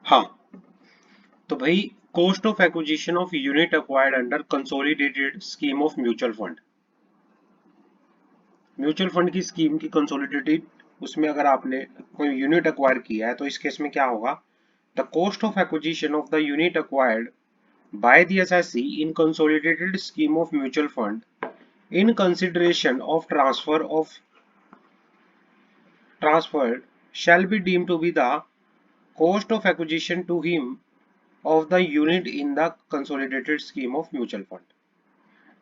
हाँ, तो भाई cost of acquisition of unit acquired under consolidated scheme of mutual fund. Mutual fund की scheme की कंसोलिडेटेड उसमें अगर आपने कोई यूनिट अक्वायर किया है तो इस केस में क्या होगा, the cost of acquisition of the unit acquired by the assessee in consolidated scheme of mutual fund in consideration of transferred shall be deemed to be the cost of acquisition to him of the unit in the consolidated scheme of mutual fund।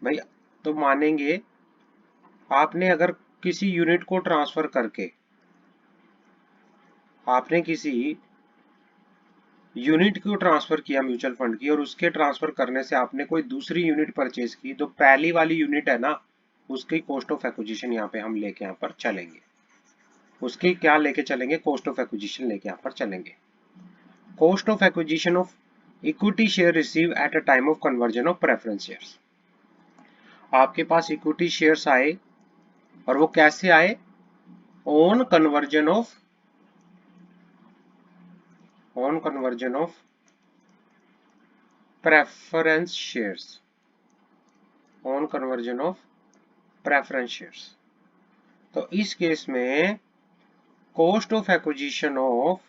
भाई तो मानेंगे आपने अगर किसी unit को transfer करके आपने किसी यूनिट को ट्रांसफर किया म्यूचुअल फंड की, और उसके ट्रांसफर करने से आपने कोई दूसरी यूनिट परचेज की, तो पहली वाली यूनिट है ना, उसकी कॉस्ट ऑफ एक्विजिशन यहाँ पे हम लेके यहाँ पर चलेंगे। उसकी क्या लेके चलेंगे, कॉस्ट ऑफ एक्विजिशन लेके यहाँ पर चलेंगे। Cost of acquisition of equity share receive at a time of conversion of preference shares. आपके पास इक्विटी शेयर्स आए और वो कैसे आए, on conversion of preference shares, on conversion of preference shares. तो इस केस में cost of acquisition of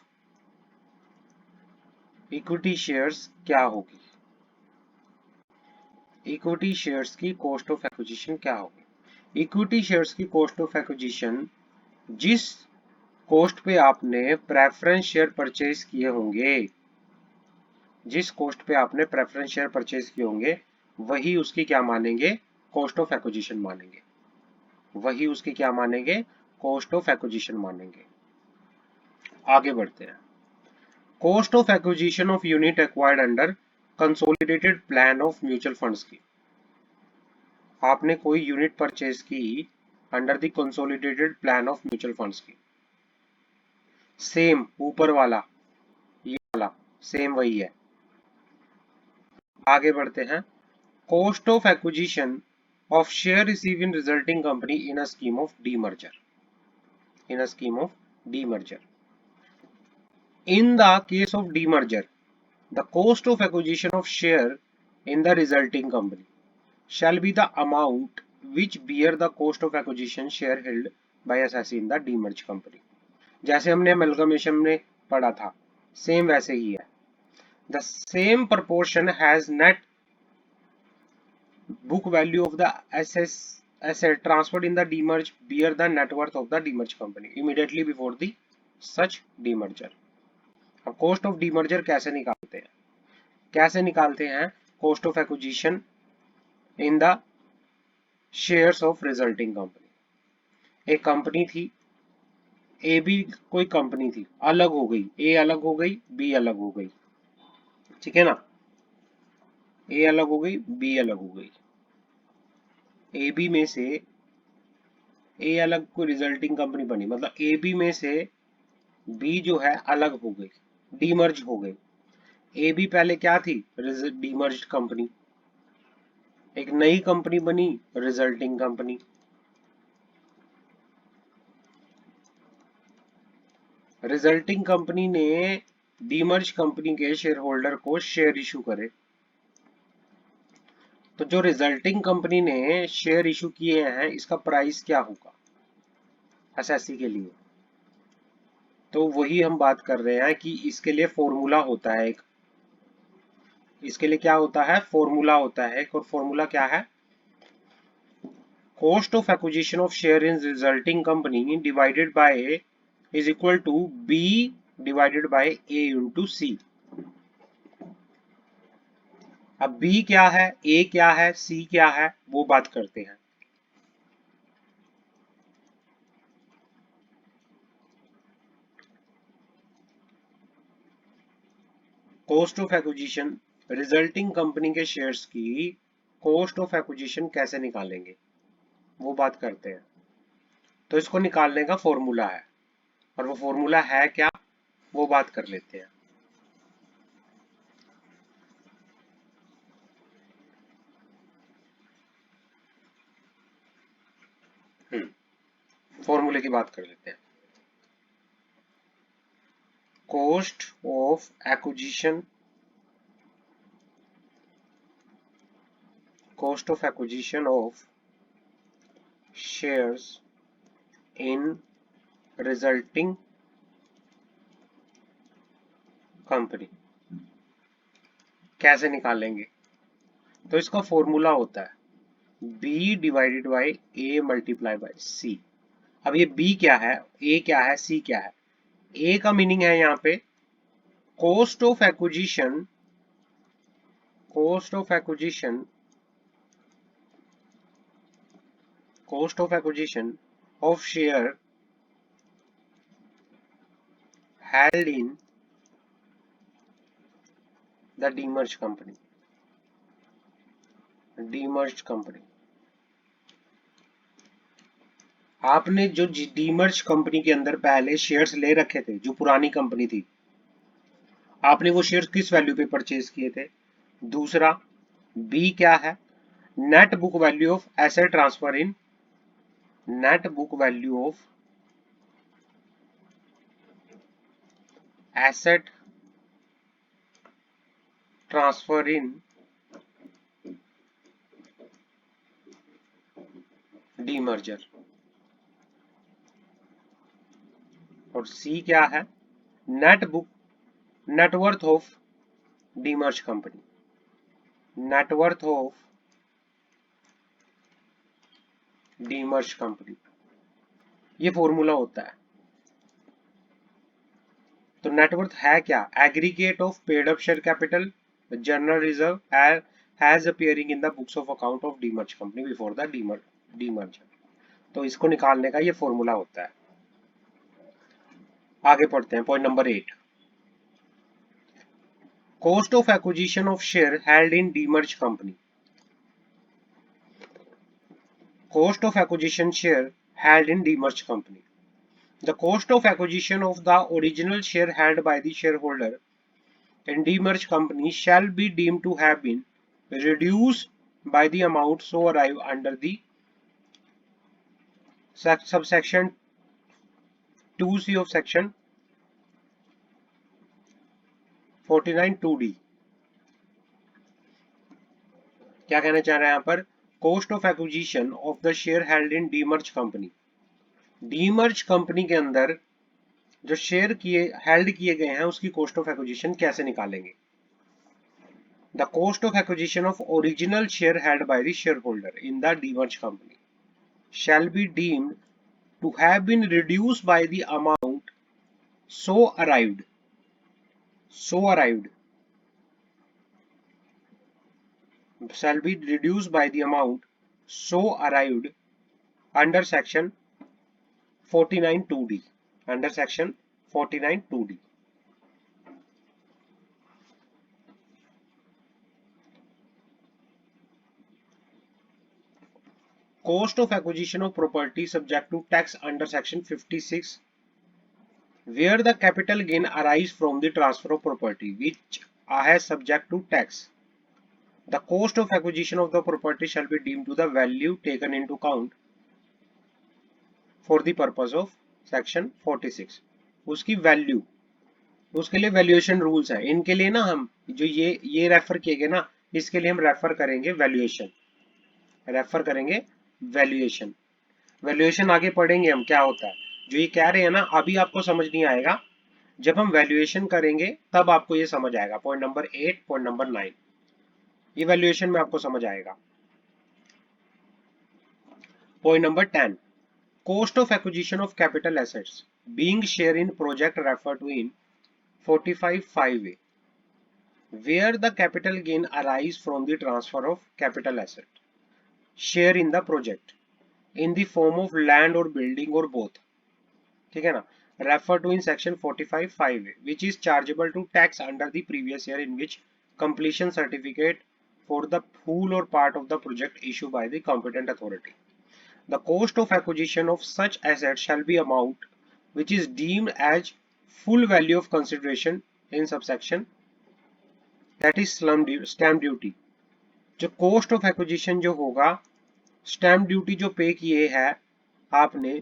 equity shares क्या होगी, इक्विटी शेयर्स की कॉस्ट ऑफ एक्विजिशन क्या होगी। इक्विटी शेयर्स की कॉस्ट ऑफ एक्विजिशन जिस कॉस्ट पे आपने प्रेफरेंस शेयर परचेज किए होंगे, जिस कॉस्ट पे आपने प्रेफरेंस शेयर परचेज किए होंगे, वही उसकी क्या मानेंगे, कॉस्ट ऑफ एक्विजिशन मानेंगे। वही उसकी क्या मानेंगे, कॉस्ट ऑफ एक्विजिशन मानेंगे। आगे बढ़ते हैं। Cost of acquisition of unit acquired under consolidated plan of mutual funds की। आपने कोई यूनिट परचेज की under the consolidated plan of mutual funds की। सेम ऊपर वाला, ये वाला सेम वही है। आगे बढ़ते हैं। Cost of acquisition of share received in resulting company in a scheme of demerger, in a scheme of demerger. In the case of demerger, the cost of acquisition of share in the resulting company shall be the amount which bear the cost of acquisition share held by assessee in the demerged company। जैसे हमने amalgamation में पढ़ा था, same वैसे ही है। The same proportion has net book value of the asset transferred in the demerge bear the net worth of the demerged company immediately before the such demerger। अब cost of demerger कैसे निकालते हैं, कैसे निकालते हैं, cost of acquisition in the shares of resulting company। एक company थी, A B कोई कंपनी थी, अलग हो गई, ए अलग हो गई, बी अलग हो गई, ठीक है ना, ए अलग हो गई, बी अलग हो गई। ए बी में से ए अलग कोई रिजल्टिंग कंपनी बनी, मतलब ए बी में से बी जो है अलग हो गई, डीमर्ज हो गई। ए बी पहले क्या थी, डीमर्ज कंपनी, एक नई कंपनी बनी रिजल्टिंग कंपनी। रिजल्टिंग कंपनी ने डीमर्ज कंपनी के शेयर होल्डर को शेयर इशू करे। तो जो रिजल्टिंग कंपनी ने शेयर इशू किए हैं, इसका प्राइस क्या होगा एसएससी के लिए। तो वही हम बात कर रहे हैं कि इसके लिए फॉर्मूला होता है एक, इसके लिए क्या होता है, फॉर्मूला होता है एक, और फॉर्मूला क्या है, cost of acquisition of share in resulting company divided by A is equal to B divided by A into C। अब B क्या है, A क्या है, C क्या है, वो बात करते हैं। Cost of acquisition, resulting company के शेयर्स की कॉस्ट ऑफ एक्विजिशन कैसे निकालेंगे, वो बात करते हैं। तो इसको निकालने का फॉर्मूला है, और वो फॉर्मूला है क्या, वो बात कर लेते हैं। फॉर्मूले की बात कर लेते हैं। cost of acquisition of shares in resulting company कैसे निकालेंगे? तो इसका फॉर्मूला होता है B divided by A multiply by C। अब ये B क्या है, A क्या है, C क्या है? A का मीनिंग है यहाँ पे cost of acquisition of share held in the demerged company। आपने जो डीमर्ज कंपनी के अंदर पहले शेयर्स ले रखे थे, जो पुरानी कंपनी थी, आपने वो शेयर्स किस वैल्यू पे परचेज किए थे? दूसरा बी क्या है? Net book value of asset transfer in asset transfer in demerger। और सी क्या है? Net worth of demerge company. ये फॉर्मूला होता है। तो नेटवर्थ है क्या? Aggregate of paid up share capital general reserve has appearing in the books of account of demerge company before the demerger. तो इसको निकालने का ये फॉर्मूला होता है। आगे पढ़ते हैं, point number 8, cost of acquisition of share held in demerge company. Cost of acquisition share held in demerged company. The cost of acquisition of the original share held by the shareholder in demerged company shall be deemed to have been reduced by the amount so arrived under the subsection 2C of section 49 2D। क्या कहना चाह रहे हैं यहाँ पर? Cost of acquisition of the share held in demerged company। Demerge company के अंदर जो शेयर हेल्ड किए गए हैं उसकी कॉस्ट ऑफ एक्विजिशन कैसे निकालेंगे? The cost of acquisition of original share held by the share holder in the demerge company shall be deemed to have been reduced by the amount so arrived shall be reduced by the amount so arrived under section 49 2D। under section 49 2D। Cost of acquisition of property subject to tax under section 56 where the capital gain arise from the transfer of property which is subject to tax। The cost of acquisition of the property shall be deemed to the value taken into account for the purpose of section 46। उसकी value, उसके लिए valuation rules है। इनके लिए ना हम जो ये रेफर किए गए ना, इसके लिए हम रेफर करेंगे वैल्यूएशन। वैल्यूएशन आगे पढ़ेंगे हम क्या होता है। जो ये कह रहे हैं ना, अभी आपको समझ नहीं आएगा, जब हम वैल्यूएशन करेंगे तब आपको ये समझ आएगा। पॉइंट नंबर 8, पॉइंट नंबर 9, ये वैल्यूएशन में आपको समझ आएगा। Point number 10, cost of acquisition of capital assets being share in project referred to in 45(5)(a) where the capital gain arise from the transfer of capital asset share in the project in the form of land or building or both। ठीक है ना? referred to in section 45(5)(a) which is chargeable to tax under the previous year in which completion certificate for the whole or part of the project issued by the competent authority। The cost of acquisition of such assets shall be amount which is deemed as full value of consideration in subsection that is stamp duty। जो cost of acquisition जो होगा, stamp duty जो पे किए है आपने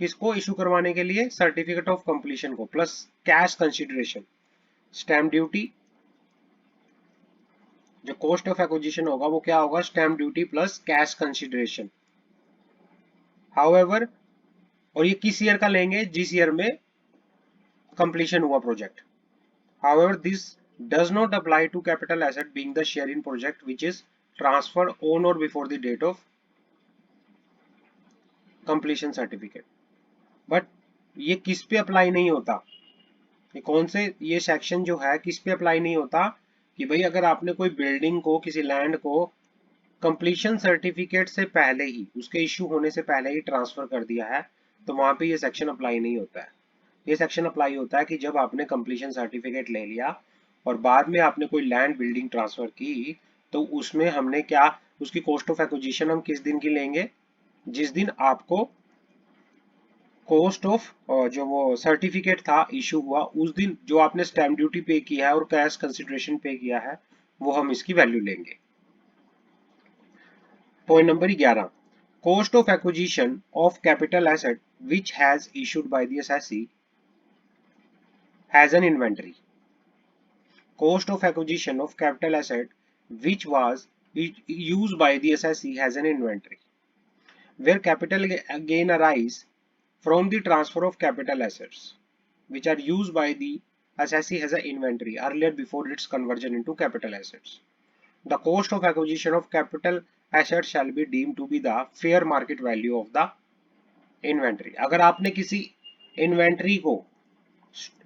किसको issue करवाने के लिए? सर्टिफिकेट ऑफ कंप्लीशन को, plus cash consideration, stamp duty, जो कॉस्ट ऑफ एक्विजिशन होगा वो क्या होगा? Stamp duty plus cash consideration. However, और ये किस ईयर का लेंगे? जिस ईयर में कंप्लीशन हुआ project. However this does not apply to capital asset being the share in project which is transferred on or before the date of completion certificate. But ये किस पे अप्लाई नहीं होता? ये कौन से, ये सेक्शन जो है किस पे अप्लाई नहीं होता? कि भाई अगर आपने कोई बिल्डिंग को, किसी लैंड को कंप्लीशन सर्टिफिकेट से पहले ही, उसके इश्यू होने से पहले ही ट्रांसफर कर दिया है, तो वहां पे ये सेक्शन अप्लाई नहीं होता है। ये सेक्शन अप्लाई होता है कि जब आपने कंप्लीशन सर्टिफिकेट ले लिया और बाद में आपने कोई लैंड बिल्डिंग ट्रांसफर की, तो उसमें हमने क्या, उसकी कॉस्ट ऑफ एक्विजिशन हम किस दिन की लेंगे? जिस दिन आपको कॉस्ट ऑफ जो वो सर्टिफिकेट था इशू हुआ, उस दिन जो आपने स्टैम्प ड्यूटी पे किया है और कैश कंसिडरेशन पे किया है, वो हम इसकी वैल्यू लेंगे। Point number 11, cost of acquisition of capital asset which has issued by the assessee has an inventory. Cost of acquisition of capital asset which was used by the assessee has an inventory where capital gain arise from the transfer of capital assets which are used by the assessee has an inventory earlier before its conversion into capital assets. The cost of acquisition of capital assets shall be deemed to be the fair market value of the inventory. अगर आपने किसी inventory को,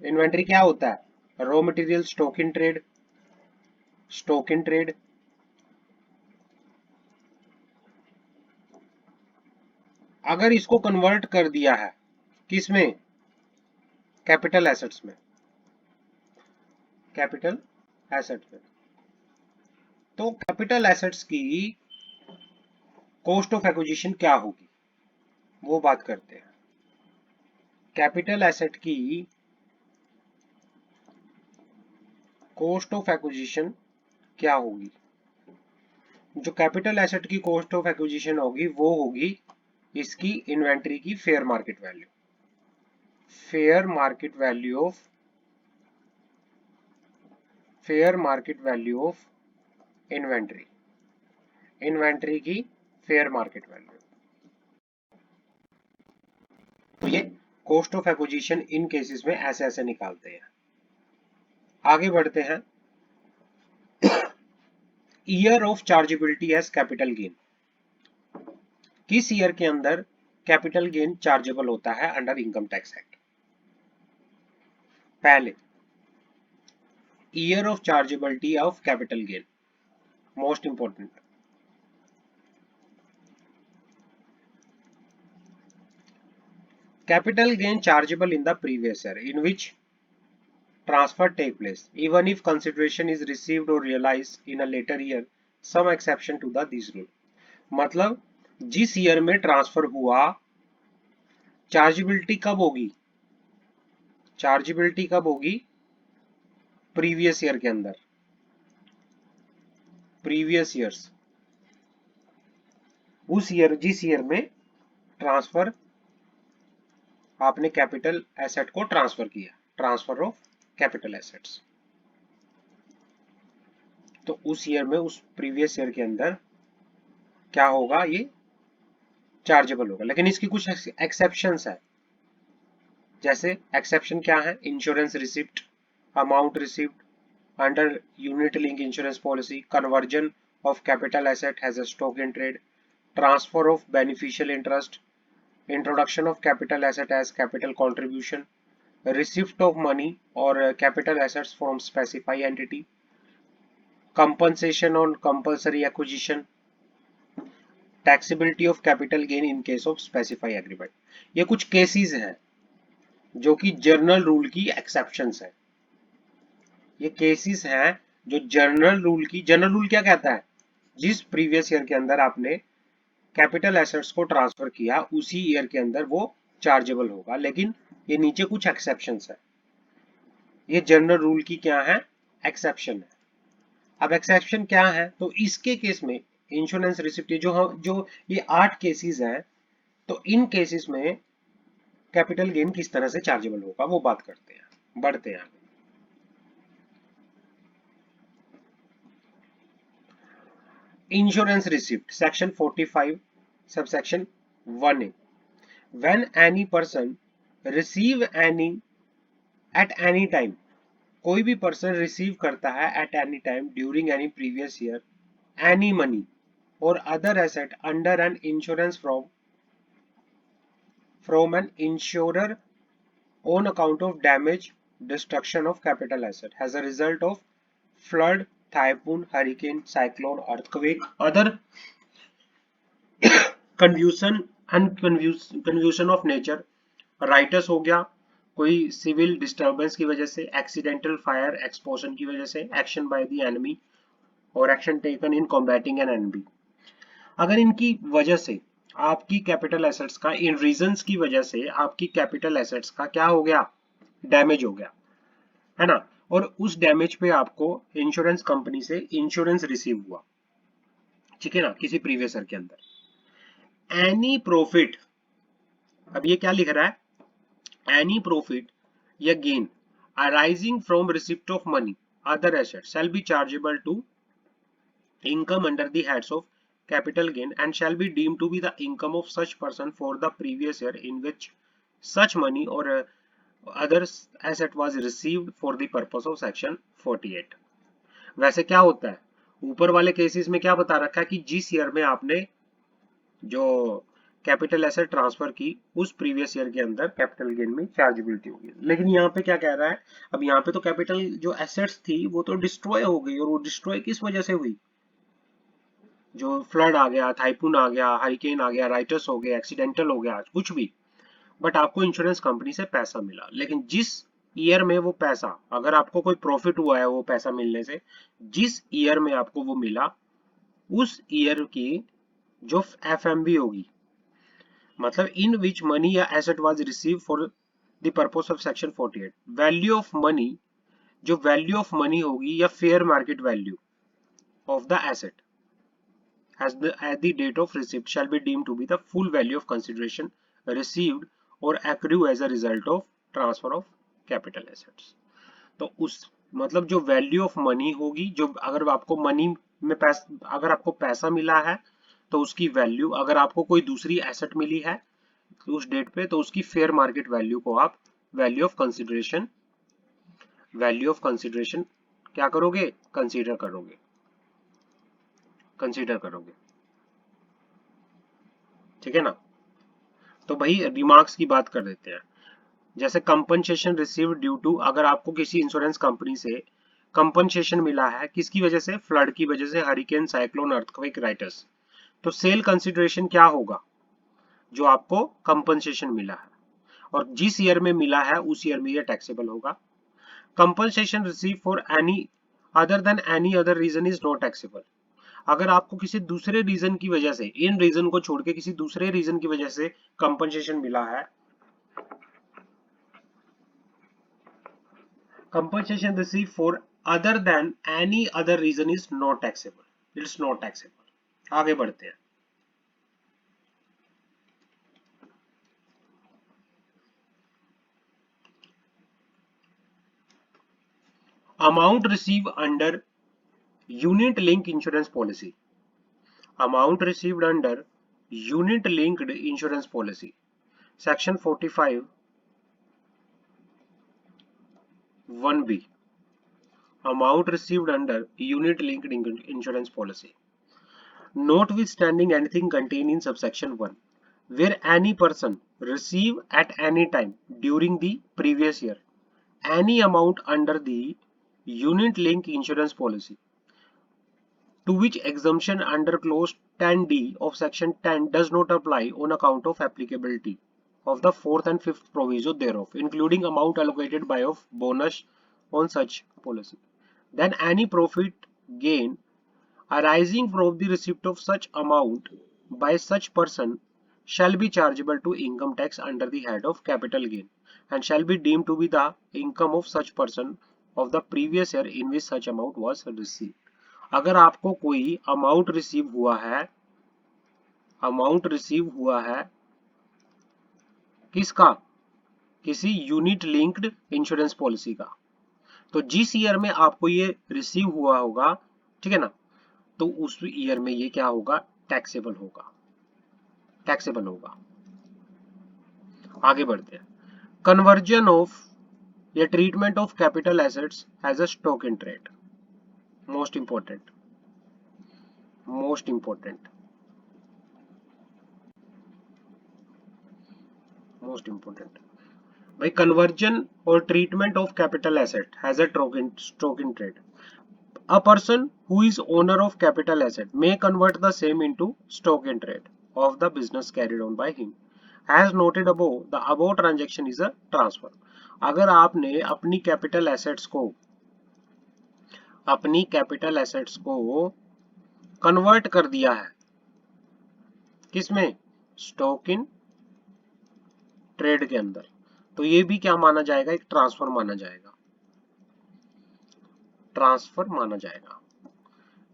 inventory क्या होता है? Raw material stock in trade, stock in trade, अगर इसको convert कर दिया है किसमें? कैपिटल एसेट्स में, कैपिटल एसेट्स में, तो कैपिटल एसेट्स की कॉस्ट ऑफ एक्विजिशन क्या होगी वो बात करते हैं। कैपिटल एसेट की कॉस्ट ऑफ एक्विजिशन क्या होगी? जो कैपिटल एसेट की कॉस्ट ऑफ एक्विजिशन होगी वो होगी इसकी इन्वेंट्री की fair market value, fair market value of, fair market value of inventory, inventory की फेयर मार्केट वैल्यू। तो ये cost of acquisition in cases में ऐसे ऐसे निकालते हैं। आगे बढ़ते हैं। Year of chargeability as capital gain, किस ईयर के अंदर कैपिटल गेन चार्जेबल होता है अंडर इनकम टैक्स एक्ट? पहले year of chargeability of capital gain, most important. Capital gain chargeable in the previous year in which transfer take place, even if consideration is received or realized in a later year, some exception to the this rule. मतलब जिस year में transfer हुआ, chargeability कब होगी? Chargeability कब होगी? Previous year के अंदर, प्रीवियस ईयर्स, उस ईयर जिस ईयर में ट्रांसफर आपने कैपिटल एसेट को ट्रांसफर किया, ट्रांसफर ऑफ कैपिटल एसेट्स, तो उस ईयर में, उस प्रीवियस ईयर के अंदर क्या होगा? ये चार्जेबल होगा। लेकिन इसकी कुछ एक्सेप्शंस है। जैसे एक्सेप्शन क्या है? Insurance receipt, amount receipt under unit link insurance policy, conversion of capital asset has a stock in trade, transfer of beneficial interest, introduction of capital asset as capital contribution, receipt of money or capital assets from specified entity, compensation on compulsory acquisition, taxability of capital gain in case of specified agreement। ये कुछ cases हैं जो कि general rule की exceptions है। ये cases हैं जो जनरल रूल की, जनरल रूल क्या कहता है? जिस प्रीवियस ईयर के अंदर आपने कैपिटल एसेट्स को ट्रांसफर किया उसी ईयर के अंदर वो चार्जेबल होगा। लेकिन ये नीचे कुछ एक्सेप्शंस है। ये जनरल रूल की क्या है? एक्सेप्शन है। अब एक्सेप्शन क्या है? तो इसके केस में इंश्योरेंस रिसिप्ट, जो ये 8 केसेस हैं, तो इन केसेस में कैपिटल गेन किस तरह से चार्जेबल होगा वो बात करते हैं, बढ़ते हैं आगे। Insurance receipt section 45 subsection 1A, when any person receive any at any time, कोई भी पर्सन रिसीव करता है at any time during any previous year any money or other asset under an insurance from an insurer on account of damage, destruction of capital asset as a result of flood, typhoon, hurricane, cyclone, earthquake, other confusion of nature, rights हो गया, कोई civil disturbance की वजह से, accidental fire एक्सपोजन की वजह से, action by the enemy और action taken in combating an enemy. अगर इनकी वजह से आपकी कैपिटल एसेट्स का, इन रीजंस की वजह से आपकी कैपिटल एसेट्स का क्या हो गया, डैमेज हो गया, है ना, और उस डैमेज पे आपको इंश्योरेंस कंपनी से इंश्योरेंस रिसीव हुआ, ठीक है ना, किसी प्रीवियस ईयर के अंदर। एनी प्रॉफिट, अब ये क्या लिख रहा है, एनी प्रॉफिट या gain arising from receipt of money other asset shall be chargeable to income under the heads of capital gain and shall be deemed to be the income of such person for the previous year in which such money or other asset was received for the purpose of section 48। वैसे क्या होता है, ऊपर वाले cases में क्या बता रखा है कि जिस ईयर में आपने जो कैपिटल एसेट ट्रांसफर की उस प्रीवियस ईयर के अंदर कैपिटल गेन में चार्जेबिलिटी होगी। लेकिन यहाँ पे क्या कह रहा है, अब यहाँ पे तो कैपिटल जो एसेट्स थी वो तो डिस्ट्रॉय हो गई, और वो डिस्ट्रॉय किस वजह से हुई, जो फ्लड आ गया, टाइफून आ गया, हरिकेन आ गया, राइटस हो गया, एक्सीडेंटल हो गया, कुछ भी, बट आपको इंश्योरेंस कंपनी से पैसा मिला। लेकिन जिस ईयर में वो पैसा, अगर आपको कोई प्रॉफिट हुआ है वो पैसा मिलने से, जिस ईयर में आपको वो मिला उस ईयर की जो एफएमवी होगी, मतलब इन विच मनी या asset was receive for the purpose of section 48, value of money, जो वैल्यू ऑफ मनी होगी या fair market value of the asset at the date of receipt shall be deemed to be the full value of consideration received or accrue as a result of transfer of capital assets। तो उस मतलब जो value of money होगी, जो अगर आपको money में अगर आपको पैसा मिला है तो उसकी वैल्यू, अगर आपको कोई दूसरी एसेट मिली है उस डेट पे तो उसकी फेयर मार्केट वैल्यू को आप वैल्यू ऑफ कंसिडरेशन क्या करोगे, कंसीडर करोगे, ठीक है ना। तो भाई रिमार्क्स की बात कर देते हैं, जैसे कंपनसेशन रिसीव ड्यू टू, अगर आपको किसी इंश्योरेंस कंपनी से कंपनसेशन मिला है किसकी वजह से, फ्लड की वजह से, हरिकेन, साइक्लोन, अर्थक्वेक, राइटस, तो सेल कंसिडरेशन क्या होगा, जो आपको कंपनसेशन मिला है और जिस ईयर में मिला है उस ईयर में यह टैक्सेबल होगा। Compensation receive for any other than any other reason is not taxable, अगर आपको किसी दूसरे रीजन की वजह से, इन रीजन को छोड़ के किसी दूसरे रीजन की वजह से कंपनसेशन मिला है, compensation received for other than any other reason is not taxable, it's not taxable। आगे बढ़ते हैं। Amount receive under unit link insurance policy, amount received under unit linked insurance policy section 45 1B, amount received under unit linked insurance policy, notwithstanding anything contained in subsection 1, where any person receive at any time during the previous year any amount under the unit linked insurance policy to which exemption under clause 10D of section 10 does not apply on account of applicability of the fourth and fifth proviso thereof, including amount allocated by of bonus on such policy, then any profit gain arising from the receipt of such amount by such person shall be chargeable to income tax under the head of capital gain and shall be deemed to be the income of such person of the previous year in which such amount was received। अगर आपको कोई amount receive हुआ है किसका, किसी unit linked insurance policy का। तो जिस ईयर में आपको ये रिसीव हुआ होगा, ठीक है ना, तो उस ईयर में ये क्या होगा, टैक्सेबल होगा, टैक्सेबल होगा। आगे बढ़ते हैं। कन्वर्जन ऑफ या treatment of capital assets as a stock in trade, most important, most important, most important. भाई कन्वर्जन और treatment of capital asset has a stock in trade. A person who is owner of capital asset may convert the same into stock in trade of the business carried on by him. As noted above, the above transaction is a transfer. अगर आपने अपनी capital assets को convert कर दिया है किसमें, stock in trade के अंदर, तो ये भी क्या माना जाएगा, एक ट्रांसफर माना जाएगा, ट्रांसफर माना जाएगा।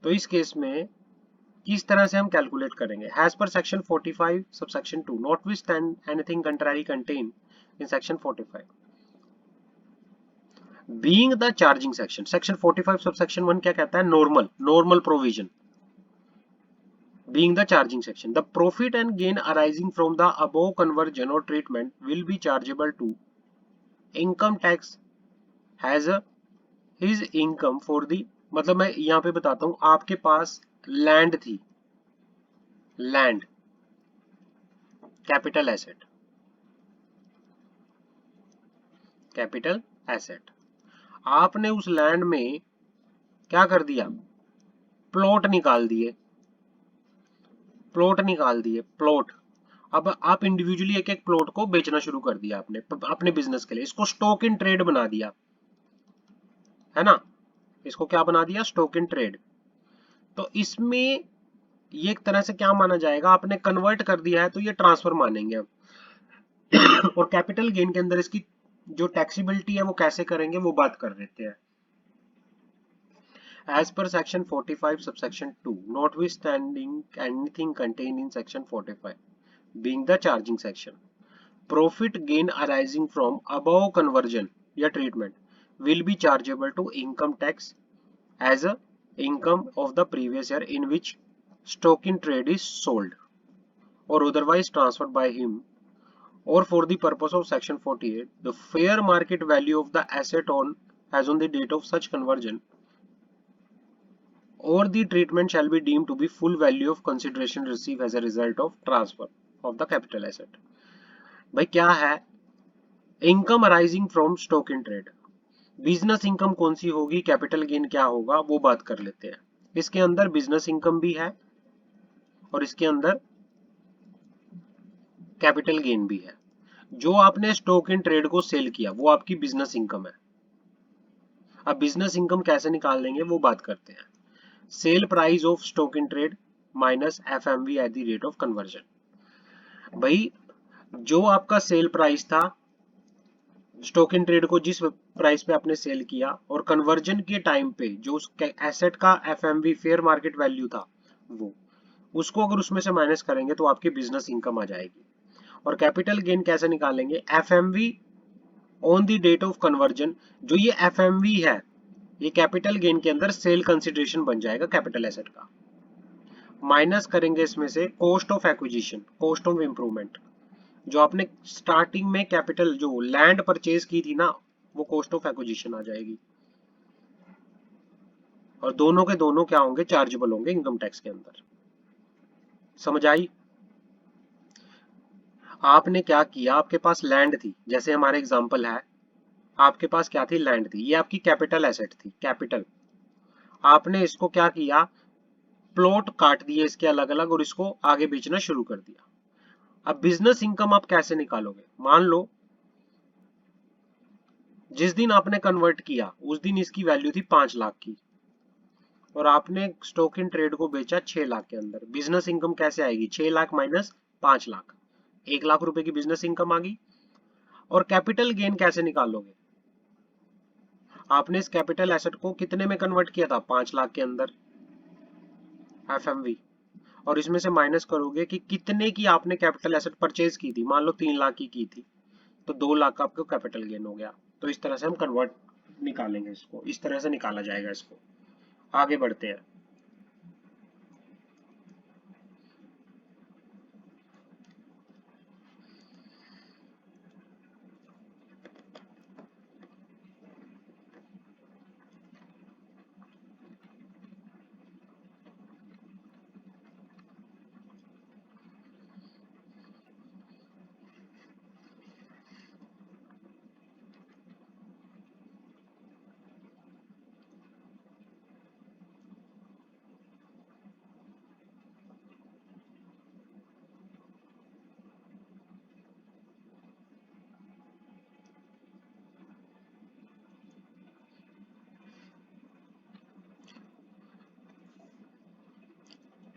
तो इस केस में किस तरह से हम कैलकुलेट करेंगे, as per section 45 subsection 2 notwithstanding anything contrary contain in section 45 being the charging section. Section 45 subsection 1 क्या कहता है, normal provision being the charging section, the profit and gain arising from the above conversion or treatment will be chargeable to income tax has his income for the, मतलब मैं यहाँ पे बताता हूँ, आपके पास लैंड थी, land capital asset, capital asset, आपने उस लैंड में क्या कर दिया, प्लॉट निकाल दिए, प्लॉट। अब आप इंडिविजुअली एक एक प्लॉट को बेचना शुरू कर दिया आपने अपने बिजनेस के लिए, इसको स्टॉक इन ट्रेड बना दिया, है ना, इसको क्या बना दिया, स्टॉक इन ट्रेड। तो इसमें ये एक तरह से क्या माना जाएगा, आपने कन्वर्ट कर दिया है तो ये ट्रांसफर मानेंगे हम। और कैपिटल गेन के अंदर इसकी जो टैक्सेबिलिटी है वो कैसे करेंगे वो बात कर लेते हैं। As per section 45 subsection 2 notwithstanding anything contained in section 45 being the charging section, profit gain arising from above conversion या treatment will be chargeable to income tax as a income of the previous year in which stock in trade is sold or otherwise transferred by him, or for the purpose of section 48 the fair market value of the asset on as on the date of such conversion or the treatment shall be deemed to be full value of consideration received as a result of transfer of the capital asset। भाई क्या है, income arising from stock in trade, business income कौन सी होगी, capital gain क्या होगा वो बात कर लेते हैं। इसके अंदर बिजनेस इनकम भी है और इसके अंदर कैपिटल गेन भी है। जो आपने स्टॉक इन ट्रेड को सेल किया वो आपकी बिजनेस इनकम है। अब बिजनेस इनकम कैसे निकाल लेंगे वो बात करते हैं। Sale price of stock in trade minus FMV at the rate of conversion. भाई जो आपका सेल प्राइस था स्टॉक इन ट्रेड को, जिस प्राइस पे आपने सेल किया, और कन्वर्जन के टाइम पे जो उस एसेट का एफएमवी फेयर मार्केट वैल्यू था वो, उसको अगर उसमें से माइनस करेंगे तो आपकी बिजनेस इनकम आ जाएगी। और कैपिटल गेन कैसे निकालेंगे, FMV on the date of conversion, जो ये एफएमवी है ये कैपिटल गेन के अंदर सेल कंसिडरेशन बन जाएगा कैपिटल एसेट का, माइनस करेंगे इसमें से cost of acquisition, cost of improvement, जो आपने स्टार्टिंग में कैपिटल जो लैंड परचेज की थी ना वो कॉस्ट ऑफ एक्विजिशन आ जाएगी, और दोनों के दोनों क्या होंगे, चार्जेबल होंगे इनकम टैक्स के अंदर। समझ आई। आपने क्या किया, आपके पास लैंड थी, जैसे हमारे एग्जांपल है, आपके पास क्या थी, लैंड थी, ये आपकी कैपिटल एसेट थी, कैपिटल। आपने इसको क्या किया, प्लॉट काट दिए इसके अलग अलग और इसको आगे बेचना शुरू कर दिया। अब बिजनेस इनकम आप कैसे निकालोगे, मान लो जिस दिन आपने कन्वर्ट किया उस दिन इसकी वैल्यू थी 5 लाख की और आपने स्टॉक इन ट्रेड को बेचा 6 लाख के अंदर। बिजनेस इनकम कैसे आएगी, 6 लाख माइनस 5 लाख, 1 लाख रुपए की बिजनेस इनकम आ गई। और कैपिटल गेन कैसे निकालोगे, आपने इस कैपिटल एसेट को कितने में कन्वर्ट किया था, 5 लाख के अंदर एफएमवी, और इसमें से माइनस करोगे कि कितने की आपने कैपिटल एसेट परचेज की थी, मान लो 3 लाख की थी, तो 2 लाख का आपको कैपिटल गेन हो गया। तो इस तरह से हम कन्वर्ट निकालेंगे, इसको इस तरह से निकाला जाएगा। इसको आगे बढ़ते हैं।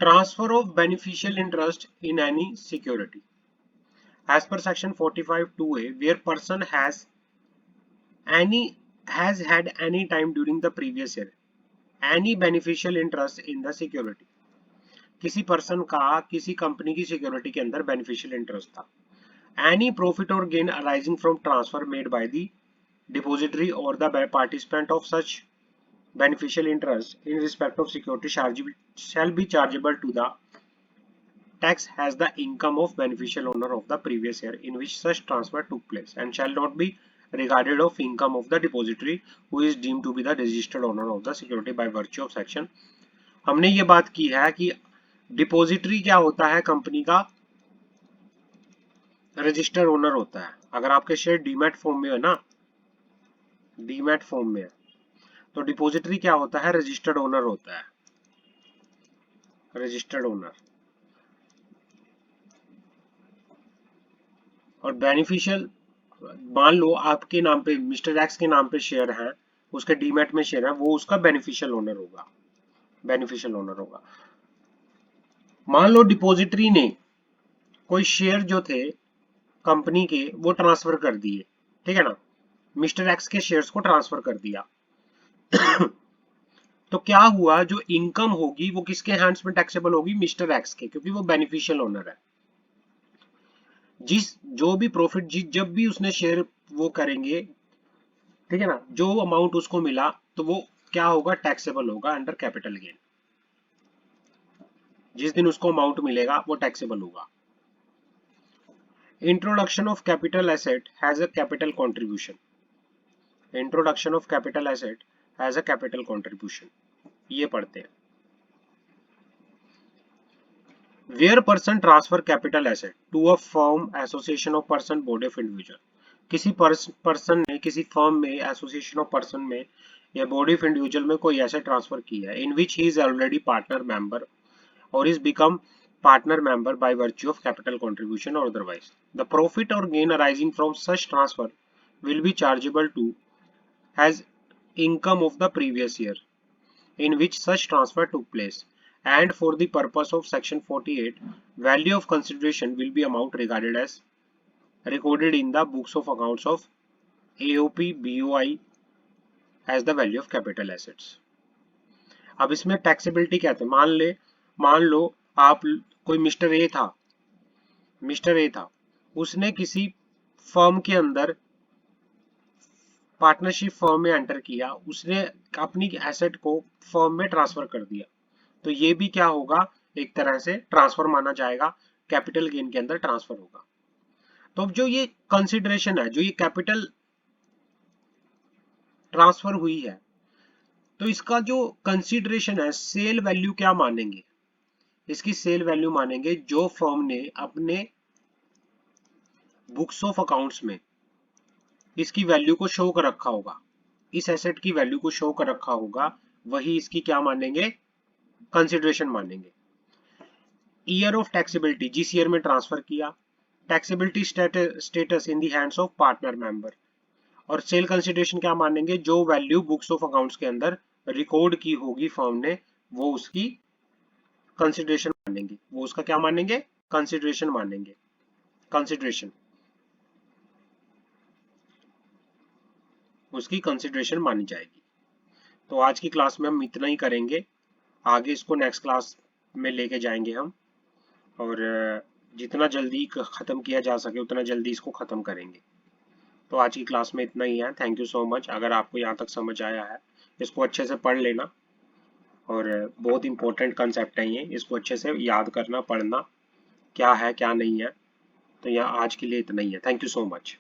Transfer of beneficial interest in any security as per section 45(2)(a), where person has had any time during the previous year any beneficial interest in the security। किसी पर्सन का किसी कंपनी की सिक्योरिटी के अंदर बेनिफिशियल इंटरेस्ट था। Any profit or gain arising from transfer made by the depository or the participant of such beneficial interest in respect of security shall be chargeable to the tax as the income of beneficial owner of the previous year in which such transfer took place and shall not be regarded of income of the depository who is deemed to be the registered owner of the security by virtue of section। हमने ये बात की है कि depository क्या होता है, company का रजिस्टर्ड ओनर होता है। अगर आपके शेयर डीमैट फॉर्म में है ना, डीमैट फॉर्म में है, तो डिपॉजिटरी क्या होता है, रजिस्टर्ड ओनर होता है, रजिस्टर्ड ओनर। और बेनिफिशियल, मान लो आपके नाम पे मिस्टर एक्स के नाम पे शेयर है, उसके डीमैट में शेयर है, वो उसका बेनिफिशियल ओनर होगा, बेनिफिशियल ओनर होगा। मान लो डिपॉजिटरी ने कोई शेयर जो थे कंपनी के वो ट्रांसफर कर दिए, ठीक है ना, मिस्टर एक्स के शेयर्स को ट्रांसफर कर दिया। तो क्या हुआ, जो इनकम होगी वो किसके हैंड्स में टैक्सेबल होगी, मिस्टर एक्स के, क्योंकि वो बेनिफिशियल ओनर है। जो भी प्रॉफिट जब भी उसने शेयर वो करेंगे, ठीक है ना, जो अमाउंट उसको मिला तो वो क्या होगा, टैक्सेबल होगा अंडर कैपिटल गेन। जिस दिन उसको अमाउंट मिलेगा वो टैक्सेबल होगा। Introduction of capital asset has a capital contribution. Introduction of capital asset has a capital contribution, ये पढ़ते हैं। Where person transfer capital asset to a firm, association of person, body of individual। किसी person ने किसी firm में, association of person में या body of individual में कोई एसेट ट्रांसफर किया है, in which he is already partner member or is become partner member by virtue of capital contribution or otherwise, the profit or gain arising from such transfer will be chargeable to as income of the previous year in which such transfer took place, and for the purpose of section 48 value of consideration will be amount regarded as recorded in the books of accounts of AOP BOI as the value of capital assets। अब इसमें taxability क्या है, मान लो आप कोई mister A था, उसने किसी फर्म के अंदर पार्टनरशिप फर्म में एंटर किया, उसने अपनी एसेट को फर्म में ट्रांसफर कर दिया, तो ये भी क्या होगा, एक तरह से ट्रांसफर माना जाएगा, कैपिटल गेन के अंदर ट्रांसफर होगा। तो अब जो ये कंसिडरेशन है, जो ये कैपिटल ट्रांसफर हुई है, तो इसका जो कंसिडरेशन है, सेल वैल्यू क्या मानेंगे, इसकी सेल वैल्यू मानेंगे जो फर्म ने अपने बुक्स ऑफ अकाउंट्स में इसकी वैल्यू को शो कर रखा होगा, इस एसेट की वैल्यू को शो कर रखा होगा, वही इसकी क्या मानेंगे, कंसिडरेशन मानेंगे। ईयर ऑफ टैक्सेबिलिटी, जिस ईयर में ट्रांसफर किया, taxability status in the hands of partner member, और सेल कंसिडरेशन क्या मानेंगे, जो वैल्यू बुक्स ऑफ अकाउंट्स के अंदर रिकॉर्ड की होगी फर्म ने, वो उसकी कंसिडरेशन मानेंगे, वो उसका क्या मानेंगे, कंसिडरेशन मानेंगे, कंसिडरेशन, उसकी कंसिडरेशन मानी जाएगी। तो आज की क्लास में हम इतना ही करेंगे, आगे इसको नेक्स्ट क्लास में लेके जाएंगे हम, और जितना जल्दी खत्म किया जा सके उतना जल्दी इसको खत्म करेंगे। तो आज की क्लास में इतना ही है। Thank you so much. अगर आपको यहाँ तक समझ आया है, इसको अच्छे से पढ़ लेना, और बहुत इंपॉर्टेंट कंसेप्ट है ये, इसको अच्छे से याद करना, पढ़ना क्या है क्या नहीं है। तो यहाँ आज के लिए इतना ही है। Thank you so much.